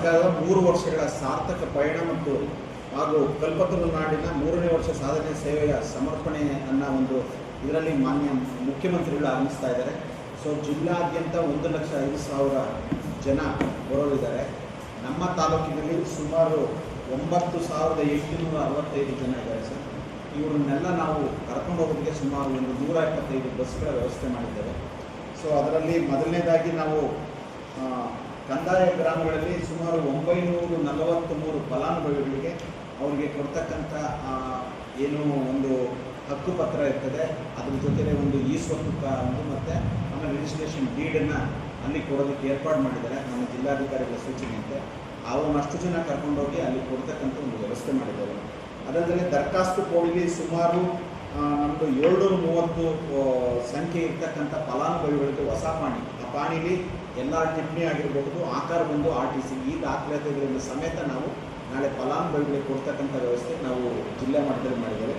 ಸರ್ಕಾರದ 3 ವರ್ಷಗಳ ಸಾರ್ಥಕ ಪಯಣ ಮತ್ತು ಹಾಗೂ ಕಲ್ಪತರು ನಾಡಿನ 3ನೇ ವರ್ಷ ಸಾಧನೆ ಸೇವೆಯ ಸಮರ್ಪಣೆ ಅನ್ನೋ ಒಂದು ಇದರಲ್ಲಿ ಮಾನ್ಯ ಮುಖ್ಯಮಂತ್ರಿಗಳು ಆಗಮಿಸ್ತಾ ಇದ್ದಾರೆ. ಸೊ ಜಿಲ್ಲಾದ್ಯಂತ 1,05,000 ಜನ ಬರೋರಿದ್ದಾರೆ. ನಮ್ಮ ತಾಲೂಕಿನಲ್ಲಿ ಸುಮಾರು 9,865 ಜನ ಇದ್ದಾರೆ ಸರ್. ಇವರನ್ನೆಲ್ಲ ನಾವು ಕರ್ಕೊಂಡು ಹೋಗೋದಕ್ಕೆ ಸುಮಾರು 125 ಬಸ್ಗಳ ವ್ಯವಸ್ಥೆ ಮಾಡಿದ್ದೇವೆ. ಸೊ ಅದರಲ್ಲಿ ಮೊದಲನೇದಾಗಿ ನಾವು ಕಂದಾಯ ಗ್ರಾಮಗಳಲ್ಲಿ ಸುಮಾರು 943 ಫಲಾನುಭವಿಗಳಿಗೆ ಅವರಿಗೆ ಕೊಡ್ತಕ್ಕಂಥ ಏನು ಒಂದು ಹಕ್ಕುಪತ್ರ ಇರ್ತದೆ, ಅದ್ರ ಜೊತೆಗೆ ಒಂದು ಸ್ವತ್ತು ಒಂದು ಮತ್ತು ಆಮೇಲೆ ರಿಜಿಸ್ಟ್ರೇಷನ್ ಡೀಡನ್ನು ಅಲ್ಲಿ ಕೊಡೋದಕ್ಕೆ ಏರ್ಪಾಡು ಮಾಡಿದ್ದಾರೆ ನಮ್ಮ ಜಿಲ್ಲಾಧಿಕಾರಿಗಳ ಸೂಚನೆಯಂತೆ. ಅವನ್ನಷ್ಟು ಜನ ಕರ್ಕೊಂಡೋಗಿ ಅಲ್ಲಿ ಕೊಡ್ತಕ್ಕಂಥ ಒಂದು ವ್ಯವಸ್ಥೆ ಮಾಡಿದ್ದಾರೆ. ಅದಲ್ಲದೆ ದರಖಾಸ್ತು ಕೋಡಿಗೆ ಸುಮಾರು ನಮ್ಮದು 730 ಸಂಖ್ಯೆ ಇರ್ತಕ್ಕಂಥ ಫಲಾನುಭವಿಗಳಿಗೆ ಹೊಸ ಪಾಣಿ, ಆ ಪಾಣಿಲಿ ಎಲ್ಲ ಟಿಪ್ಪಣಿ ಆಗಿರಬಹುದು, ಆಕಾರ ಬಂದು RTC ಈ ದಾಖಲಾತಿಗಳಿಂದ ಸಮೇತ ನಾವು ನಾಳೆ ಫಲಾನುಭವಿಗಳಿಗೆ ಕೊಡ್ತಕ್ಕಂಥ ವ್ಯವಸ್ಥೆ ನಾವು ಜಿಲ್ಲಾ ಮಟ್ಟದಲ್ಲಿ ಮಾಡಿದ್ದೇವೆ.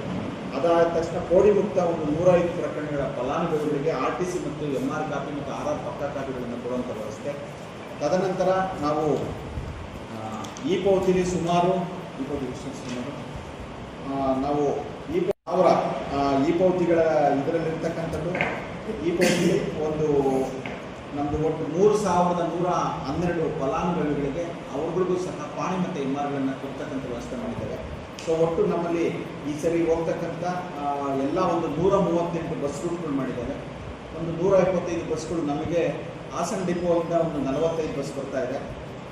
ಅದಾದ ತಕ್ಷಣ ಕೋಡಿ ಮುಕ್ತ ಒಂದು 105 ಪ್ರಕರಣಗಳ ಫಲಾನುಭವಿಗಳಿಗೆ RTC ಮತ್ತು MR ಕಾಪಿ ಮತ್ತು RR ಪಕ್ಕಾ ಕಾಪಿಗಳನ್ನು ಕೊಡುವಂಥ ವ್ಯವಸ್ಥೆ. ತದನಂತರ ನಾವು ಪಾವತಿಲಿ ಸುಮಾರು ನಾವು ಅವರ ಪಾವತಿಗಳ ಇದರಲ್ಲಿರ್ತಕ್ಕಂಥದ್ದು ಪಾವತಿ ಒಂದು ನಮ್ಮದು ಒಟ್ಟು 3,112 ಫಲಾನುಭವಿಗಳಿಗೆ ಅವ್ರಿಗೂ ಸಹ ಪಾಣಿ ಮತ್ತು MRಗಳನ್ನು ಕೊಡ್ತಕ್ಕಂಥ ವ್ಯವಸ್ಥೆ ಮಾಡಿದ್ದಾರೆ. ಸೊ ಒಟ್ಟು ನಮ್ಮಲ್ಲಿ ಈ ಸರಿ ಹೋಗ್ತಕ್ಕಂಥ ಎಲ್ಲ ಒಂದು 138 ಬಸ್ ರೂಟ್ಗಳು ಮಾಡಿದ್ದಾರೆ. ಒಂದು 125 ಬಸ್ಗಳು ನಮಗೆ ಹಾಸನ ಡಿಪೋಯಿಂದ ಒಂದು 45 ಬಸ್ ಬರ್ತಾ ಇದೆ,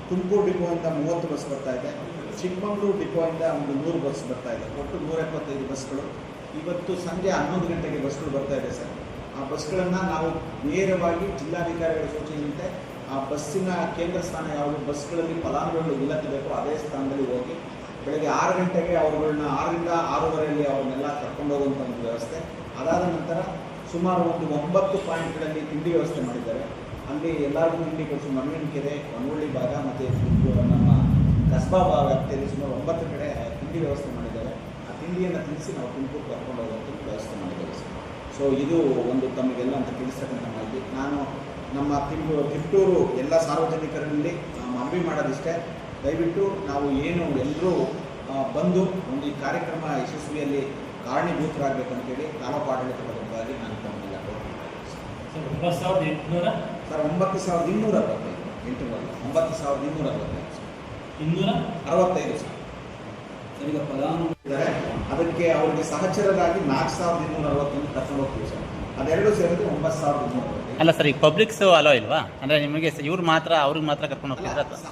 ತುಮಕೂರು ಡಿಪೋಯಿಂದ 30 ಬಸ್ ಬರ್ತಾ ಇದೆ, ಚಿಕ್ಕಮಗಳೂರು ಡಿಪೋಯಿಂದ ಒಂದು 100 ಬಸ್ ಬರ್ತಾ ಇದೆ. ಒಟ್ಟು 175 ಬಸ್ಗಳು. ಇವತ್ತು ಸಂಜೆ 11 ಗಂಟೆಗೆ ಬಸ್ಗಳು ಬರ್ತಾ ಇದೆ ಸರ್. ಆ ಬಸ್ಗಳನ್ನು ನಾವು ನೇರವಾಗಿ ಜಿಲ್ಲಾಧಿಕಾರಿಗಳ ಸೂಚನೆಯಂತೆ ಆ ಬಸ್ಸಿನ ಕೇಂದ್ರ ಸ್ಥಾನ ಯಾವುದು ಬಸ್ಗಳಲ್ಲಿ ಫಲಾನುಭವಿಗಳು ಇಲ್ಲದಿರಬೇಕು ಅದೇ ಸ್ಥಾನದಲ್ಲಿ ಹೋಗಿ ಬೆಳಗ್ಗೆ 6 ಗಂಟೆಗೆ ಅವ್ರುಗಳನ್ನ 6ರಿಂದ 6:30 ಅವ್ರನ್ನೆಲ್ಲ ಕರ್ಕೊಂಡು ಹೋಗುವಂಥ ಒಂದು ವ್ಯವಸ್ಥೆ. ಅದಾದ ನಂತರ ಸುಮಾರು ಒಂದು 9 ಪಾಯಿಂಟ್ಗಳಲ್ಲಿ ತಿಂಡಿ ವ್ಯವಸ್ಥೆ ಮಾಡಿದ್ದಾರೆ. ಅಲ್ಲಿ ಎಲ್ಲರಿಗೂ ತಿಂಡಿ ಕೊಡಿಸಿ ಮರಳಿನಕೆರೆ, ಹೊನ್ನಳ್ಳಿ ಭಾಗ ಮತ್ತು ನಮ್ಮ ಕಸ್ಬಾ ವ್ಯಾಪ್ತಿಯಲ್ಲಿ ಸುಮಾರು 9 ಕಡೆ ತಿಂಡಿ ವ್ಯವಸ್ಥೆ ಮಾಡಿದ್ದಾರೆ. ಆ ತಿಂಡಿಯನ್ನು ತಿಳಿಸಿ ನಾವು ತುಮಕೂರು ಕರ್ಕೊಂಡು ಹೋಗುವಂಥ ವ್ಯವಸ್ಥೆ ಮಾಡಿದ್ದೇವೆ ಸರ್. ಸೊ ಇದು ಒಂದು ತಮಗೆಲ್ಲ ಅಂತ ತಿಳಿಸ್ತಕ್ಕಂಥ ಮಾಹಿತಿ. ನಾನು ನಮ್ಮ ತಿಪ್ಟೂರು ಎಲ್ಲ ಸಾರ್ವಜನಿಕರಲ್ಲಿ ಮನವಿ ಮಾಡೋದಿಷ್ಟೇ, ದಯವಿಟ್ಟು ನಾವು ಏನು ಎಲ್ಲರೂ ಬಂದು ಒಂದು ಈ ಕಾರ್ಯಕ್ರಮ ಯಶಸ್ವಿಯಲ್ಲಿ ಕಾರಣೀಭೂತರಾಗಬೇಕಂತೇಳಿ ತಾಲೂಕು ಆಡಳಿತದ ಪರವಾಗಿ ನಾನು ತಮ್ಮನ್ನೆಲ್ಲ ಕೋರ್ತೀನಿ ಸರ್. 9,800 sir 9,245 9,245 265 sir. ಈಗ ಫಲಾನುಭವಿದ್ದಾರೆ, ಅದಕ್ಕೆ ಅವರಿಗೆ ಸಹಚರರಾಗಿ 4,261 ಕರ್ಕೊಂಡು ಹೋಗ್ತೀವಿ ಸರ್. ಅದೆರಡು ಸೇರಿದ್ರೆ 9,245. ಅಲ್ಲ ಸರ್, ಈಗ ಪಬ್ಲಿಕ್ಸ್ ಅಲೋ ಇಲ್ವಾ? ಅಂದರೆ ನಿಮಗೆ ಇವ್ರು ಮಾತ್ರ ಅವ್ರಿಗೆ ಮಾತ್ರ ಕರ್ಕೊಂಡು ಹೋಗ್ತಿದ್ರೆ